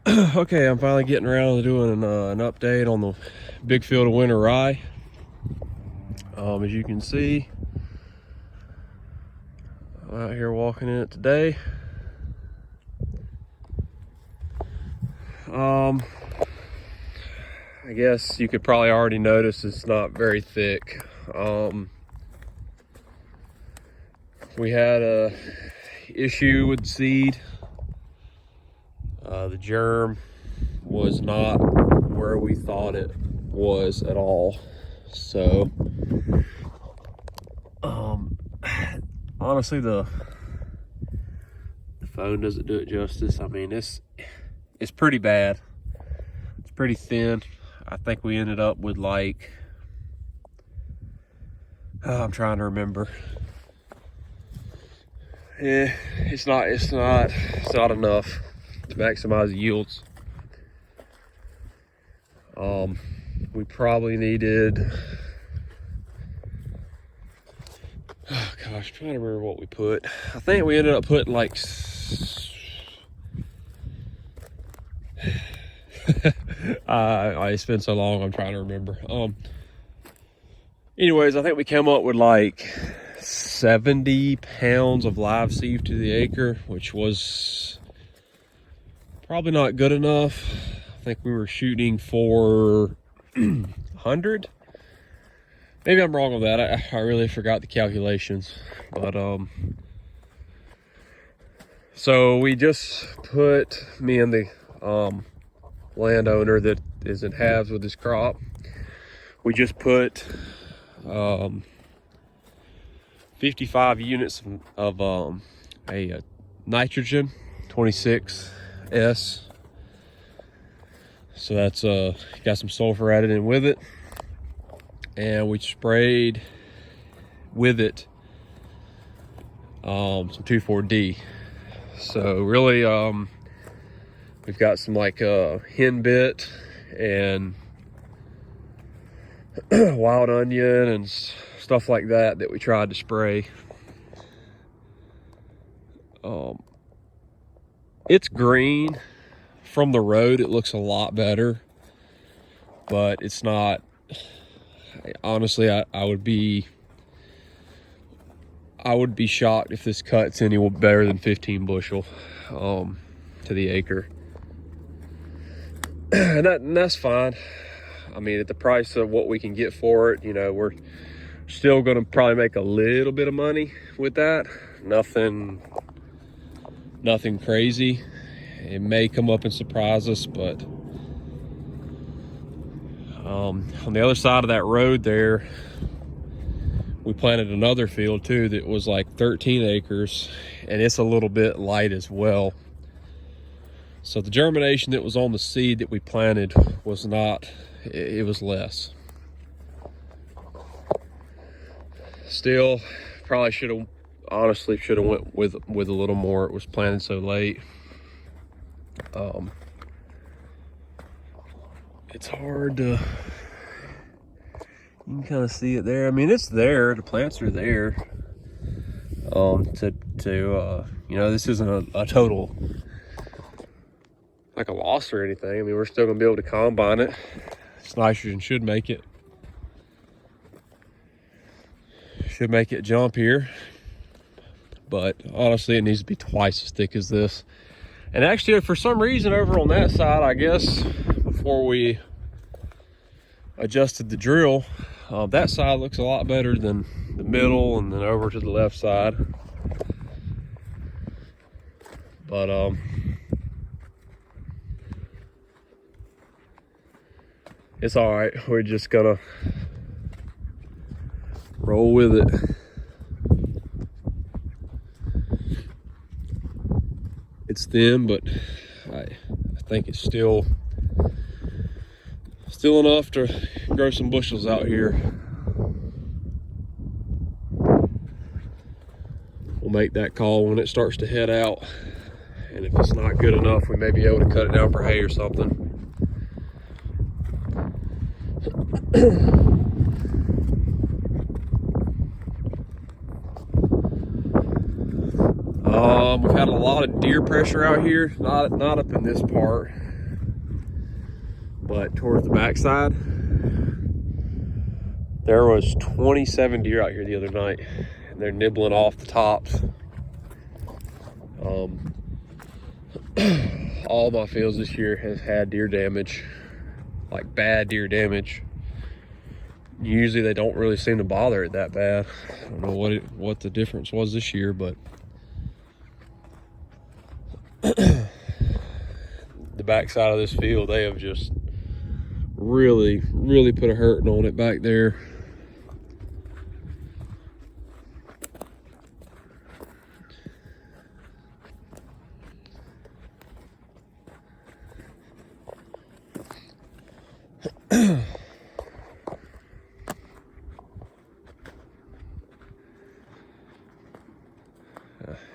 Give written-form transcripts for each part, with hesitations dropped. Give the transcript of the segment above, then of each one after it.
Okay, I'm finally getting around to doing an update on the big field of winter rye. As you can see, I'm out here walking in it today. I guess you could probably already notice it's not very thick. We had a issue with the seed. The germ was not where we thought it was at all. So, honestly, the phone doesn't do it justice. I mean, it's pretty bad. It's pretty thin. I think we ended up with like, I'm trying to remember. Yeah, it's not enough to maximize the yields. We probably needed, oh gosh, I'm trying to remember what we put. I think we ended up putting like it's been so long, I'm trying to remember. Anyways, I think we came up with like 70 pounds of live sieve to the acre, which was probably not good enough. I think we were shooting for 100. Maybe I'm wrong with that. I really forgot the calculations. But so we just put, me and the landowner that is in halves with his crop, we just put 55 units of a nitrogen 26S. So that's got some sulfur added in with it, and we sprayed with it some 2,4-D. So really, we've got some like hen bit and wild onion and stuff like that we tried to spray. It's green. From the road it looks a lot better, but it's not. Honestly, I would be shocked if this cuts any better than 15 bushel to the acre. and that's fine. I mean, at the price of what we can get for it, you know, we're still going to probably make a little bit of money with that. Nothing crazy. It may come up and surprise us, but on the other side of that road there, we planted another field too that was like 13 acres, and it's a little bit light as well. So the germination that was on the seed that we planted was not, it was less. Still, probably honestly should have went with a little more. It was planted so late. It's hard to, you can kind of see it there. I mean, it's there, the plants are there. You know, this isn't a total, like a loss or anything. I mean, we're still gonna be able to combine it. This nitrogen should make it jump here. But honestly, it needs to be twice as thick as this. And actually, for some reason over on that side, I guess, before we adjusted the drill, that side looks a lot better than the middle and then over to the left side. But it's all right. We're just gonna roll with it. It's thin, but I think it's still enough to grow some bushels out here. We'll make that call when it starts to head out, and if it's not good enough, we may be able to cut it down for hay or something. We've had a lot of deer pressure out here, not up in this part. But towards the backside, there was 27 deer out here the other night, and they're nibbling off the tops. All my fields this year has had deer damage, like bad deer damage. Usually they don't really seem to bother it that bad. I don't know what the difference was this year, but the backside of this field, they have just really put a hurting on it back there.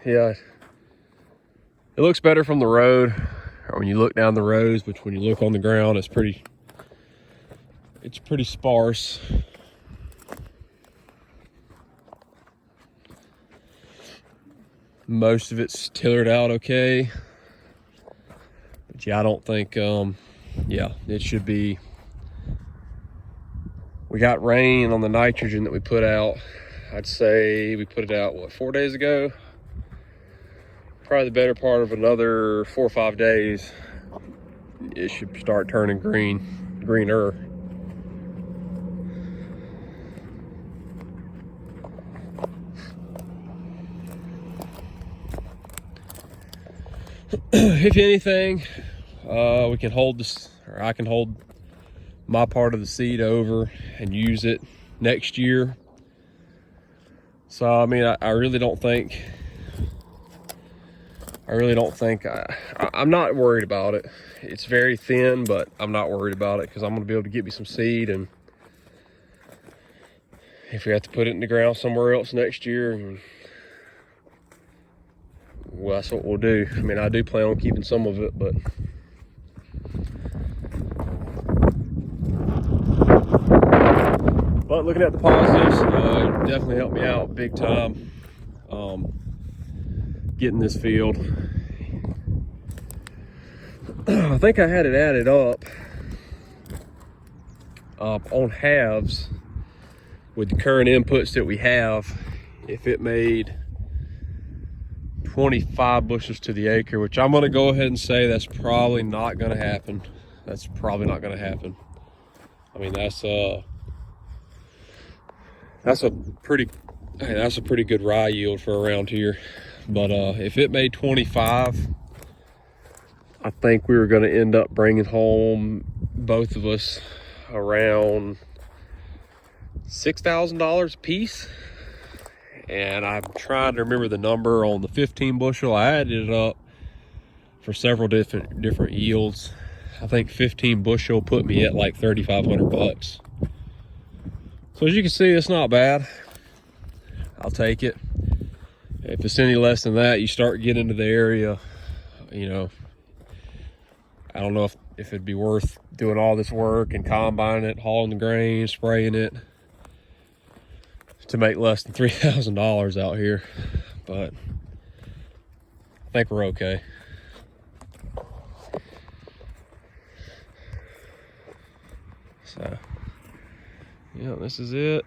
Yeah, it looks better from the road, or when you look down the rows, but when you look on the ground, it's pretty sparse. Most of it's tillered out okay, but yeah, I don't think, yeah, it should be. We got rain on the nitrogen that we put out. I'd say we put it out, what, 4 days ago? Probably the better part of another 4 or 5 days, it should start turning greener. If anything, we can hold this, or I can hold my part of the seed over and use it next year. So I mean, I really don't think I'm not worried about it. It's very thin, but I'm not worried about it because I'm going to be able to get me some seed, and if we have to put it in the ground somewhere else next year, well, that's what we'll do. I mean, I do plan on keeping some of it, but looking at the positives, it definitely helped me out big time. Getting this field. I think I had it added up on halves with the current inputs that we have. If it made 25 bushels to the acre, which I'm going to go ahead and say that's probably not going to happen. That's probably not going to happen. I mean, that's a pretty good rye yield for around here. But if it made 25, I think we were going to end up bringing home, both of us, around $6,000 a piece. And I'm trying to remember the number on the 15 bushel. I added it up for several different yields. I think 15 bushel put me at like 3,500 bucks. So as you can see, it's not bad. I'll take it. If it's any less than that, you start getting into the area, you know, I don't know if it'd be worth doing all this work and combining it, hauling the grain, spraying it to make less than $3,000 out here, but I think we're okay. So, yeah, this is it.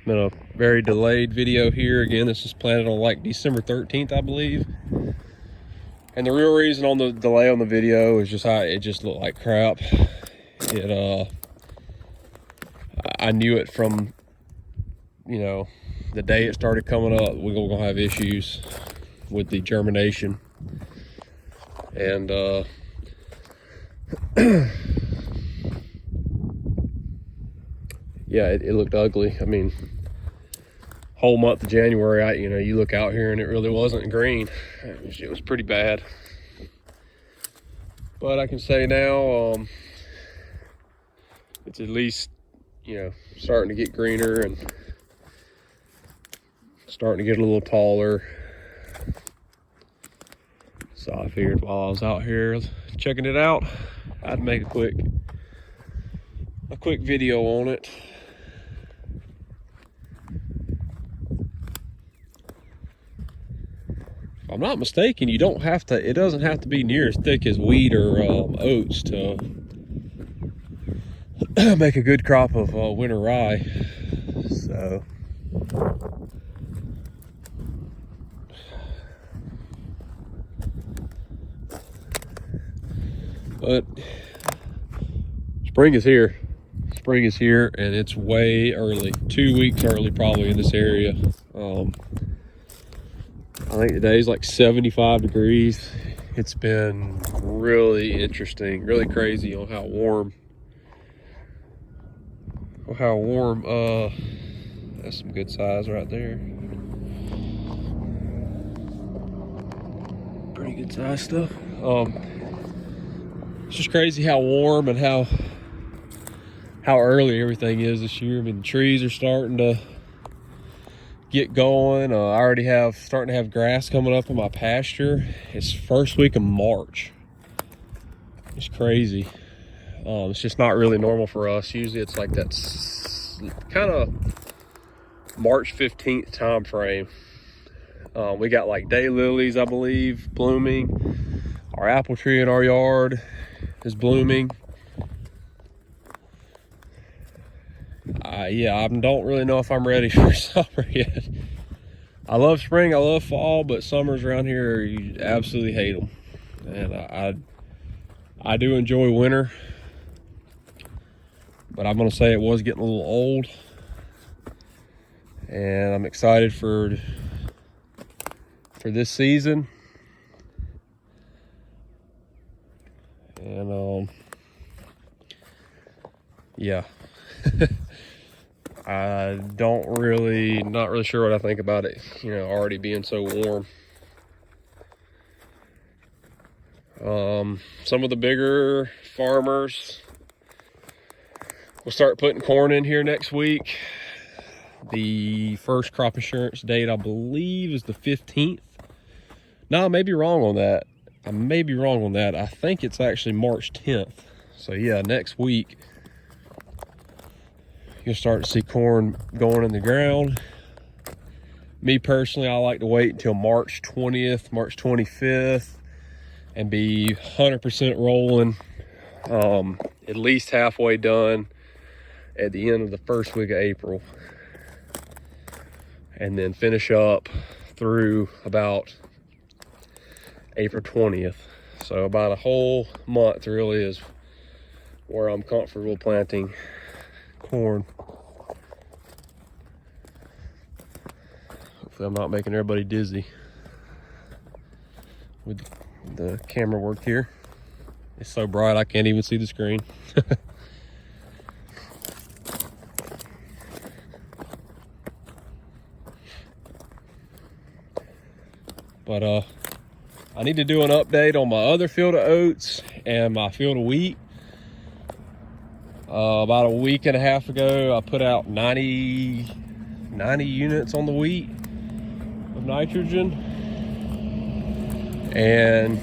Been a very delayed video here. Again, this is planned on like December 13th, I believe. And the real reason on the delay on the video is just how it just looked like crap. I knew it from, you know, the day it started coming up, we're gonna have issues with the germination. And yeah, it looked ugly. I mean, whole month of January, you look out here and it really wasn't green. It was pretty bad. But I can say now, it's at least, starting to get greener and starting to get a little taller. So I figured while I was out here checking it out, I'd make a quick video on it. If I'm not mistaken, it doesn't have to be near as thick as wheat or oats to make a good crop of winter rye. So but spring is here. Spring is here, and it's way early. 2 weeks early probably in this area. I think today's like 75 degrees. It's been really interesting, really crazy on how warm. That's some good size right there. Pretty good size stuff. It's just crazy how warm and how early everything is this year. I mean, the trees are starting to get going. I already starting to have grass coming up in my pasture. It's first week of March. It's crazy. It's just not really normal for us. Usually it's like that kind of March 15th time frame. We got like daylilies, I believe, blooming. Our apple tree in our yard is blooming. Yeah, I don't really know if I'm ready for summer yet. I love spring, I love fall, but summers around here, you absolutely hate them. And I do enjoy winter, but I'm gonna say it was getting a little old. And I'm excited for this season. And yeah. Not really sure what I think about it, already being so warm. Some of the bigger farmers will start putting corn in here next week. The first crop insurance date, I believe, is the 15th. No, I may be wrong on that. I think it's actually March 10th. So yeah, next week you'll start to see corn going in the ground. Me personally, I like to wait until March 20th, March 25th, and be 100% rolling, at least halfway done at the end of the first week of April. And then finish up through about April 20th. So about a whole month really is where I'm comfortable planting corn. Hopefully I'm not making everybody dizzy with the camera work here. It's so bright I can't even see the screen. But I need to do an update on my other field of oats and my field of wheat. About a week and a half ago, I put out 90 units on the wheat of nitrogen. And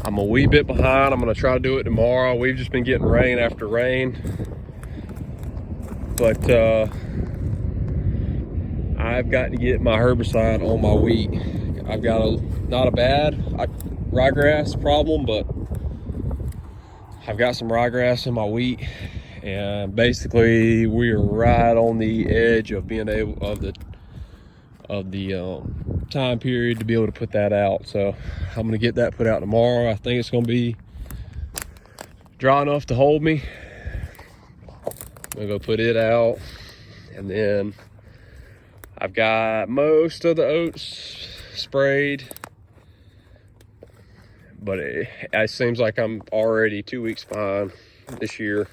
I'm a wee bit behind. I'm gonna try to do it tomorrow. We've just been getting rain after rain. But I've got to get my herbicide on my wheat. I've got not a bad ryegrass problem, but I've got some ryegrass in my wheat, and basically we are right on the edge of being able of the time period to be able to put that out. So I'm gonna get that put out tomorrow. I think it's gonna be dry enough to hold me. I'm gonna go put it out, and then I've got most of the oats sprayed, but it seems like I'm already 2 weeks behind this year.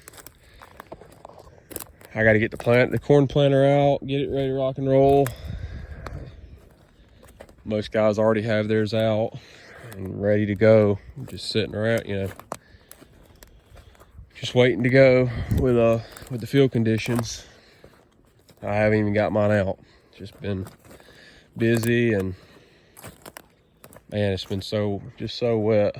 I got to get the corn planter out, get it ready to rock and roll. Most guys already have theirs out and ready to go, just sitting around, just waiting to go with the field conditions. I haven't even got mine out. Just been busy, and man, it's been just so wet.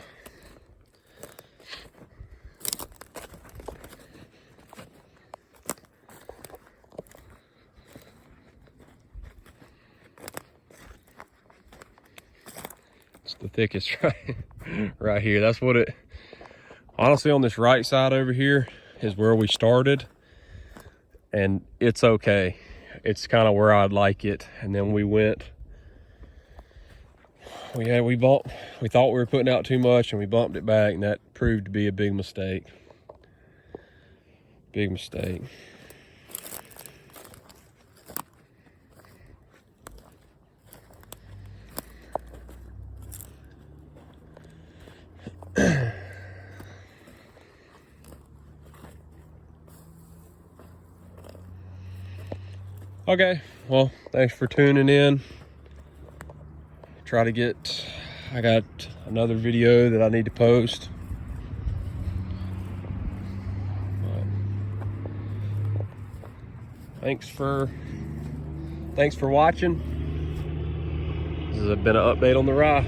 the thickest right here. That's what it, honestly, on this right side over here is where we started, and it's okay. It's kind of where I'd like it. And then we went, we thought we were putting out too much, and we bumped it back, and that proved to be a big mistake. Big mistake. Okay, well, thanks for tuning in. I got another video that I need to post. Thanks for watching. This has been an update on the rye.